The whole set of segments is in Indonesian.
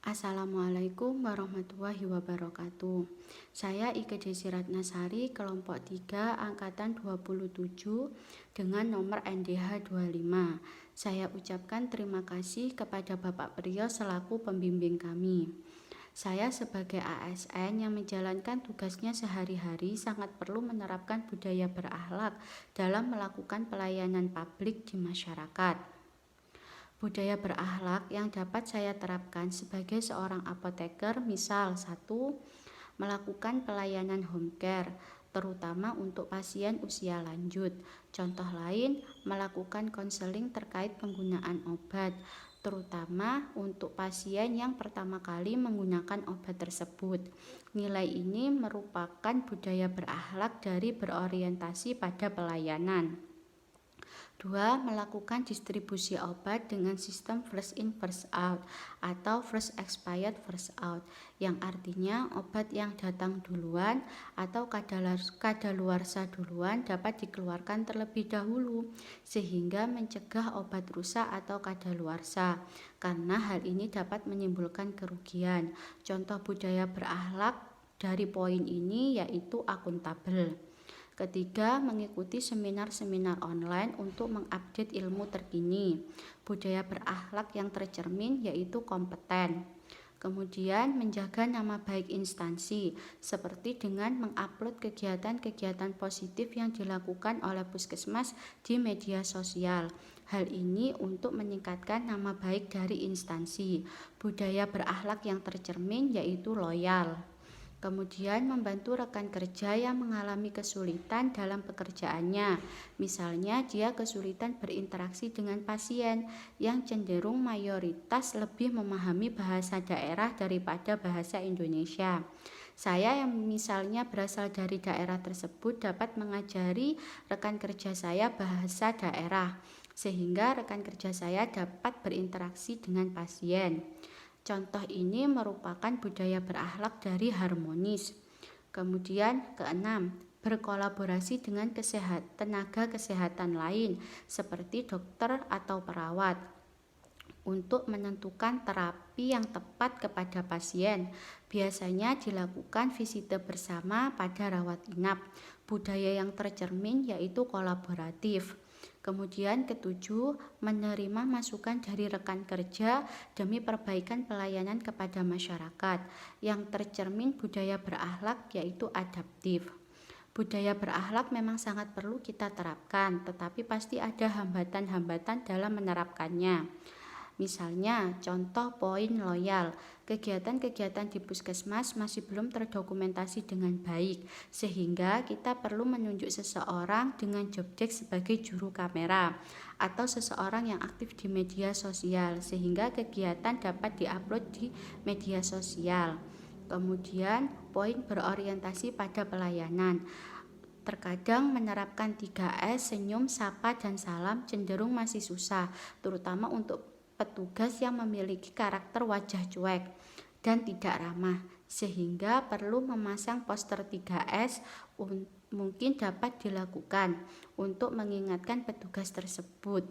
Assalamualaikum warahmatullahi wabarakatuh. Saya Ike Desi Ratnasari, kelompok 3, angkatan 27 dengan nomor NDH 25. Saya ucapkan terima kasih kepada Bapak Priyo selaku pembimbing kami. Saya sebagai ASN yang menjalankan tugasnya sehari-hari sangat perlu menerapkan budaya berakhlak dalam melakukan pelayanan publik di masyarakat. Budaya berakhlak yang dapat saya terapkan sebagai seorang apoteker, misal 1. Melakukan pelayanan home care, terutama untuk pasien usia lanjut. Contoh lain, melakukan konseling terkait penggunaan obat, terutama untuk pasien yang pertama kali menggunakan obat tersebut. Nilai ini merupakan budaya berakhlak dari berorientasi pada pelayanan. 2. Melakukan distribusi obat dengan sistem first in first out atau first expired first out, yang artinya obat yang datang duluan atau kadaluarsa duluan dapat dikeluarkan terlebih dahulu sehingga mencegah obat rusak atau kadaluarsa, karena hal ini dapat menimbulkan kerugian. Contoh budaya berakhlak dari poin ini yaitu akuntabel. Ketiga, mengikuti seminar-seminar online untuk mengupdate ilmu terkini. Budaya berakhlak yang tercermin yaitu kompeten. Kemudian, menjaga nama baik instansi, seperti dengan mengupload kegiatan-kegiatan positif yang dilakukan oleh puskesmas di media sosial. Hal ini untuk meningkatkan nama baik dari instansi. Budaya berakhlak yang tercermin yaitu loyal. Kemudian membantu rekan kerja yang mengalami kesulitan dalam pekerjaannya. Misalnya dia kesulitan berinteraksi dengan pasien yang cenderung mayoritas lebih memahami bahasa daerah daripada bahasa Indonesia. Saya yang misalnya berasal dari daerah tersebut dapat mengajari rekan kerja saya bahasa daerah, sehingga rekan kerja saya dapat berinteraksi dengan pasien. Contoh ini merupakan budaya berakhlak dari harmonis. Kemudian keenam, berkolaborasi dengan tenaga kesehatan lain seperti dokter atau perawat untuk menentukan terapi yang tepat kepada pasien. Biasanya dilakukan visite bersama pada rawat inap. Budaya yang tercermin yaitu kolaboratif. Kemudian ketujuh, menerima masukan dari rekan kerja demi perbaikan pelayanan kepada masyarakat. Yang tercermin budaya berakhlak yaitu adaptif. Budaya berakhlak memang sangat perlu kita terapkan, tetapi pasti ada hambatan-hambatan dalam menerapkannya. Misalnya, contoh poin loyal, kegiatan-kegiatan di puskesmas masih belum terdokumentasi dengan baik, sehingga kita perlu menunjuk seseorang dengan job desk sebagai juru kamera, atau seseorang yang aktif di media sosial, sehingga kegiatan dapat diupload di media sosial. Kemudian, poin berorientasi pada pelayanan. Terkadang menerapkan 3S, senyum, sapa, dan salam cenderung masih susah, terutama untuk petugas yang memiliki karakter wajah cuek dan tidak ramah, sehingga perlu memasang poster 3S mungkin dapat dilakukan untuk mengingatkan petugas tersebut.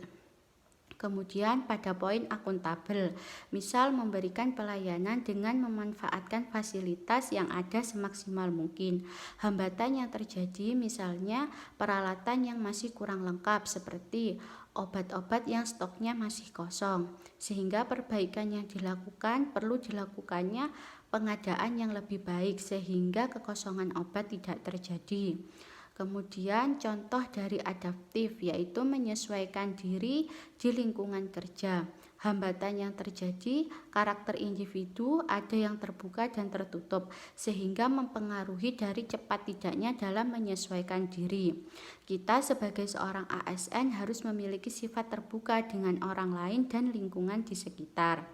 Kemudian pada poin akuntabel, misal memberikan pelayanan dengan memanfaatkan fasilitas yang ada semaksimal mungkin. Hambatan yang terjadi misalnya peralatan yang masih kurang lengkap seperti obat-obat yang stoknya masih kosong, sehingga perbaikan yang dilakukan perlu dilakukannya pengadaan yang lebih baik sehingga kekosongan obat tidak terjadi. Kemudian contoh dari adaptif yaitu menyesuaikan diri di lingkungan kerja. Hambatan yang terjadi, karakter individu ada yang terbuka dan tertutup sehingga mempengaruhi dari cepat tidaknya dalam menyesuaikan diri. Kita sebagai seorang ASN harus memiliki sifat terbuka dengan orang lain dan lingkungan di sekitar.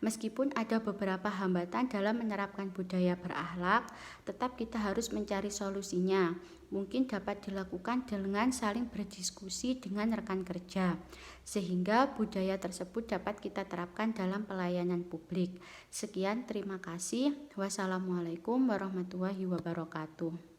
Meskipun ada beberapa hambatan dalam menerapkan budaya berakhlak, tetap kita harus mencari solusinya. Mungkin dapat dilakukan dengan saling berdiskusi dengan rekan kerja, sehingga budaya tersebut dapat kita terapkan dalam pelayanan publik. Sekian, terima kasih. Wassalamualaikum warahmatullahi wabarakatuh.